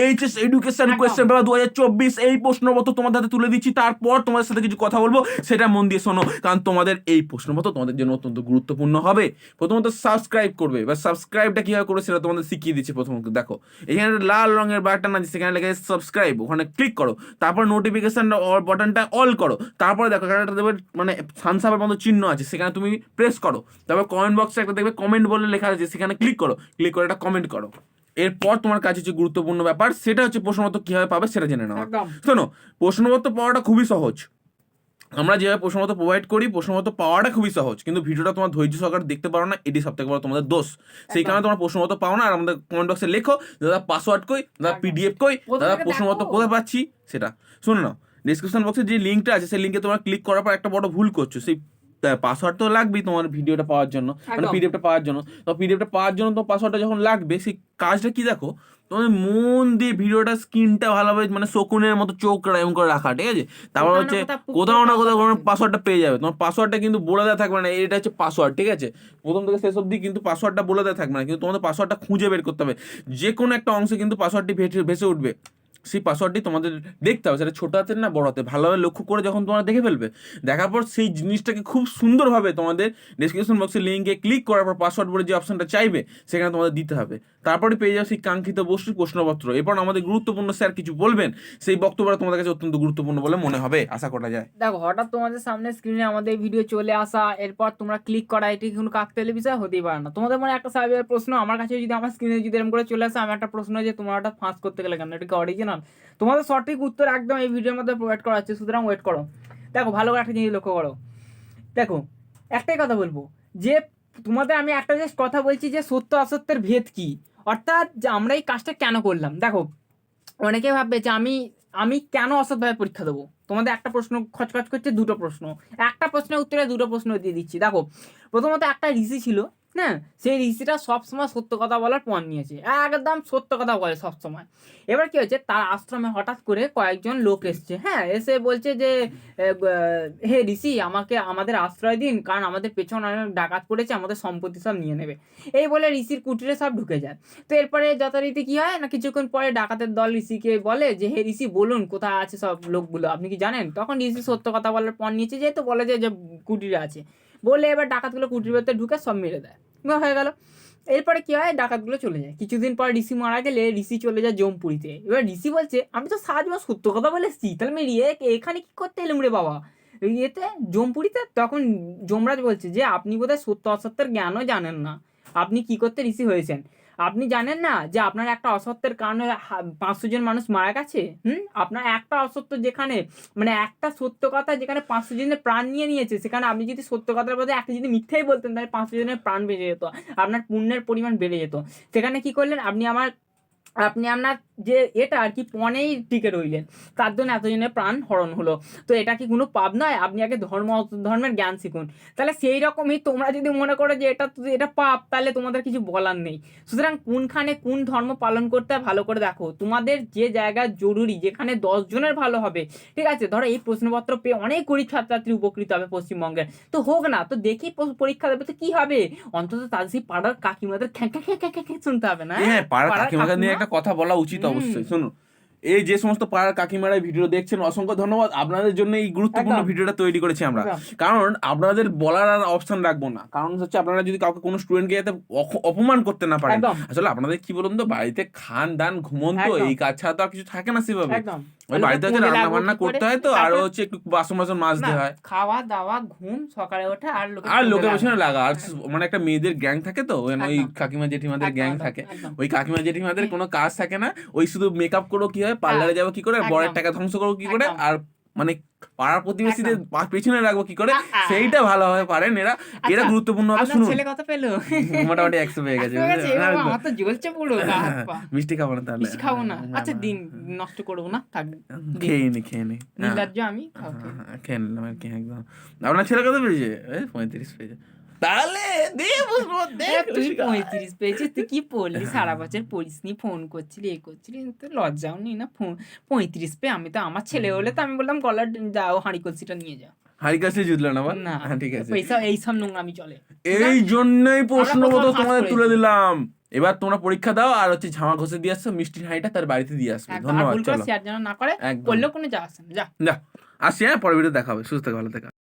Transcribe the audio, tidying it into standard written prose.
HS education question paper 2024 এই প্রশ্নপত্র তোমাদের হাতে তুলে দিচ্ছি। তারপর তোমাদের সাথে কিছু কথা বলবো, সেটা মন দিয়ে শোনো, কারণ তোমাদের এই প্রশ্নপত্র তোমাদের জন্য অত্যন্ত গুরুত্বপূর্ণ হবে। প্রথমত সাবস্ক্রাইব করবে, বা সাবস্ক্রাইবটা কিভাবে করবে সেটা তোমাদের শিখিয়ে দিচ্ছি। প্রথমত দেখো, এখানে লাল রঙের বাটন আছে, সেখানে লেখা আছে সাবস্ক্রাইব, ওখানে ক্লিক করো, তারপর নোটিফিকেশন বাটনটা অল করো, তারপরে দেখো এখানে একটা দেখবে মানে থামস আপের মতো চিহ্ন আছে, সেখানে তুমি প্রেস করো, তারপর কমেন্ট বক্সে একটা দেখবে কমেন্ট বলে লেখা আছে, সেখানে ক্লিক করো, ক্লিক করে একটা কমেন্ট করো। এরপর তোমার কাছে যে গুরুত্বপূর্ণ ব্যাপার সেটা হচ্ছে প্রশ্নপত্র কিভাবে পাবে সেটা জেনে নাও। শোনো, প্রশ্নপত্র পাওয়াটা খুবই সহজ। আমরা যেভাবে প্রশ্নপত্র প্রোভাইড করি, প্রশ্নপত্র পাওয়াটা খুবই সহজ, কিন্তু ভিডিওটা তোমার ধৈর্য সহকারে দেখতে পারো না, এটি সব থেকে বড় তোমাদের দোষ। সেই কারণে তোমার প্রশ্নপত্র পাও না। আর আমাদের কমেন্ট বক্সে লেখো দাদা পাসওয়ার্ড কই, দাদা পিডিএফ কই, দাদা প্রশ্নপত্র কোথায় পাচ্ছি সেটা। শোনো না, ডিসক্রিপশন বক্সে যে লিঙ্কটা আছে সেই লিঙ্কে তোমরা ক্লিক করার পর একটা বড় ভুল করছো। সেই পাসওয়ার্ড তো লাগবেই তোমার ভিডিওটা পাওয়ার জন্য, মানে পিডিএফটা পাওয়ার জন্য। তো পিডিএফটা পাওয়ার জন্য তোমার পাসওয়ার্ডটা যখন লাগবে, সেই কাজটা কি দেখো, তোমাদের মন দিয়ে ভিডিওটা স্ক্রিনটা ভালোভাবে মানে শকুনের মতো চোখ এমন করে রাখা, ঠিক আছে? তারপর হচ্ছে কোথাও না কোথাও পাসওয়ার্ডটা পেয়ে যাবে। তোমার পাসওয়ার্ডটা কিন্তু বলে দেওয়া থাকবে না, এটা হচ্ছে পাসওয়ার্ড, ঠিক আছে? প্রথম থেকে শেষ অবধি কিন্তু পাসওয়ার্ডটা বলে দেওয়া থাকবে না, কিন্তু তোমাদের পাসওয়ার্ডটা খুঁজে বের করতে হবে। যে কোনো একটা অংশে কিন্তু পাসওয়ার্ডটি ভেসে উঠবে, সেই পাসওয়ার্ডটি তোমাদের দেখতে হবে, সেটা ছোটো হাতের না বড় হাতে, ভালোভাবে লক্ষ্য করে যখন তোমরা দেখে ফেলবে, দেখার পর সেই জিনিসটাকে খুব সুন্দরভাবে তোমাদের ডিসক্রিপশন বক্সের লিঙ্কে ক্লিক করার পর পাসওয়ার্ড বলে যে অপশনটা চাইবে সেখানে তোমাদের দিতে হবে। তারপরে পেয়ে যাবে সেই কাঙ্ক্ষিত বস্তু প্রশ্নপত্র। এরপর আমাদের গুরুত্বপূর্ণ স্যার কিছু বলবেন, সেই বক্তব্যটা তোমাদের কাছে অত্যন্ত গুরুত্বপূর্ণ বলে মনে হবে, আশা করা যায়। দেখো, হঠাৎ তোমাদের সামনে স্ক্রিনে আমাদের ভিডিও চলে আসা, এরপর তোমরা ক্লিক করা, এটি কোনো কাকতালীয় বিষয় হতেই পারে না। তোমাদের মনে একটা স্বাভাবিক প্রশ্ন, আমার কাছে যদি আমার স্ক্রিনে যদি এরকম করে চলে আসে, আমার একটা প্রশ্ন যে তোমরা ওটা ফাঁস করতে গেলে কেন, এটা কি অরিজিনাল? তোমাদের সঠিক উত্তর একদম এই ভিডিওর মধ্যে প্রোভাইড করা হচ্ছে, সুতরাং ওয়েট করো। দেখো, ভালো করে একটা জিনিস লক্ষ্য করো। দেখো, একটাই কথা বলবো, যে তোমাদের আমি একটা জাস্ট কথা বলছি যে সত্য অসত্যের ভেদ কি, অর্থাৎ যে আমরা এই কাজটা কেন করলাম। দেখো, অনেকে ভাববে যে আমি আমি কেন অসৎভাবে পরীক্ষা দেবো। তোমাদের একটা প্রশ্ন খচখচ করছে, দুটো প্রশ্ন, একটা প্রশ্নের উত্তরে দুটো প্রশ্ন দিয়ে দিচ্ছি। দেখো, প্রথমত একটা ঋষি ছিল, হ্যাঁ, সেই ঋষিটা সবসময় সত্য কথা বলার পণ নিয়েছে, একদম সত্য কথা বলে সবসময়। এবার কি হয়েছে, তার আশ্রমে হঠাৎ করে কয়েকজন লোক এসছে, হ্যাঁ, এসে বলছে যে হে ঋষি, আমাদের আশ্রয় দিন, কারণ আমাদের পেছনে অনেক ডাকাত পড়েছে, আমাদের সম্পত্তি সব নিয়ে নেবে। এই বলে ঋষির কুটিরে সব ঢুকে যায়। তো এরপরে যথারীতি কি হয় না, কিছুক্ষণ পরে ডাকাতের দল ঋষিকে বলে যে হে ঋষি, বলুন কোথায় আছে সব লোকগুলো, আপনি কি জানেন? তখন ঋষি সত্য কথা বলার পর নিয়েছে, যেহেতু বলে যে কুটিরে আছে বলে, এবার ডাকাতগুলো কুটির ভেতরে ঢুকে সব মেরে দেয়, হয়ে গেল। এরপরে কি হয়, ডাকাতগুলো চলে যায়। কিছুদিন পর ঋষি মারা গেলে ঋষি চলে যায় জমপুরিতে। এবার ঋষি বলছে, আমি তো সারা জীবন সত্য কথা বলে এসেছি, তাহলে আমি এখানে কি করতে এলাম রে বাবা, ইয়েতে জমপুরিতে? তখন যমরাজ বলছে যে আপনি বোধহয় সত্য অসত্যের জ্ঞানও জানেন না। আপনি কি করতে ঋষি হয়েছেন? আপনি জানেন না যে আপনার একটা অসত্যের কারণে 500 জন মানুষ মারা গেছে? আপনার একটা অসত্য, যেখানে মানে একটা সত্য কথা যেখানে 500 জনের প্রাণ নিয়েছে, সেখানে আপনি যদি সত্য কথার বদলে একটা যদি মিথ্যাই বলতেন, তাহলে 500 জনের প্রাণ বেঁচে যেত, আপনার পুণ্যের পরিমাণ বেড়ে যেত। সেখানে কি করলেন আপনি, আপনার যে এটা আর কি পণেই টিকে রইলেন, তার জন্য এতজনের প্রাণ হরণ হলো। তো এটা কি কোনো পাপ নয়? আপনি আগে ধর্মের জ্ঞান শিখুন। তাহলে সেই রকমই তোমরা যদি মনে করো যে এটা পাপ, তাহলে তোমাদের কিছু বলার নেই। সুতরাং কোনখানে কোন ধর্ম পালন করতে হয় ভালো করে দেখো। তোমাদের যে জায়গা জরুরি, যেখানে 10 জনের ভালো হবে, ঠিক আছে, ধরো এই প্রশ্নপত্র পেয়ে অনেক গরিব ছাত্রছাত্রী উপকৃত হবে পশ্চিমবঙ্গের, তো হোক না, তো দেখি পরীক্ষা দেবে, তো কি হবে, অন্তত তাদের সেই পাড়ার কাকিমাদের খ্যাঁ শুনতে হবে না। হ্যাঁ, পাড়ার কাকিমাকে নিয়ে একটা কথা বলা উচিত অবশ্যই। শুনুন, এই যে সমস্ত পাড়ার কাকিমারা ভিডিও দেখছেন, অসংখ্য ধন্যবাদ। আপনাদের জন্য এই গুরুত্বপূর্ণ ভিডিওটা তৈরি করেছি আমরা, কারণ আপনাদের বলার আর অপশন রাখবো না। কারণ হচ্ছে আপনারা যদি কাউকে কোনো স্টুডেন্টকে যাতে অপমান করতে না পারেন। আসলে আপনাদের কি বলুন তো, বাড়িতে খান দান ঘুমন, তো এই কাজ ছাড়া তো আর কিছু থাকে না সেভাবে। ওই বাড়িতে হচ্ছে রান্না বান্না করতে হয়, তো আর হচ্ছে একটু বাসন মাজতে হয়, খাওয়া দাওয়া ঘুম, সকালে ওঠা, আর লোকের পেছনে লাগা। আর মানে একটা মেয়েদের গ্যাং থাকে, তো ওই কাকিমা জেঠিমাদের গ্যাং থাকে। ওই কাকিমা জেঠিমাদের কোনো কাজ থাকে না, ওই শুধু মেকআপ করো কি হয়, পার্লারে যাবো কি করে, বরের টাকা ধ্বংস করবো কি করে, আর মানে পাড়ার প্রতিবেশীদের পেছনে রাখবো কি করে, সেইটা ভালোভাবে পারেন এরা। এরা গুরুত্বপূর্ণ হবে। শুনুন, ছেলে কত পেলো? মোটামুটি 100 পেয়ে গেছে। আমার তো জ্বলছে পুরো। মিষ্টি খাবো না তাহলে? মিষ্টি খাবো না, আচ্ছা দিন নষ্ট করবো না, থাক, খেয়ে নি নির্লজ্জ আমি, খেয়ে নিলাম আর কি। একদম। আপনার ছেলে কত পেয়েছে? 35 পেয়েছে। তাহলে তুই 35 পেয়েছিস, তুই কি পড়লি? সারা বছর পড়িসনি, ফোন করছিলি, এ করছিলি, তো লজ্জাও নেই না? 35 পেয়ে আমি তো, আমার ছেলে হলে তো আমি বললাম গলার যাও হাঁড়ি কলসিটা নিয়ে যাও। হাড়ি কাছে জুতলো না? না, ঠিক আছে, এইসব নোংরামি চলে। এই জন্যই প্রশ্নপত্র তোমাদের তুলে দিলাম। এবার তোমরা পরীক্ষা দাও আর হচ্ছে ঝামা ঘষে দিয়ে আসছো, মিষ্টির হাঁড়িটা তার বাড়িতে দিয়ে আসবে। একদম। আর ধন্যবাদ, ভুল করে চলো শেয়ার যেন না করে, একদম করলেও কোনো যা আসে না। যা। আসি, হ্যাঁ, পরের ভিডিও দেখা হবে, সুস্থ থাকো, ভালো থাকো।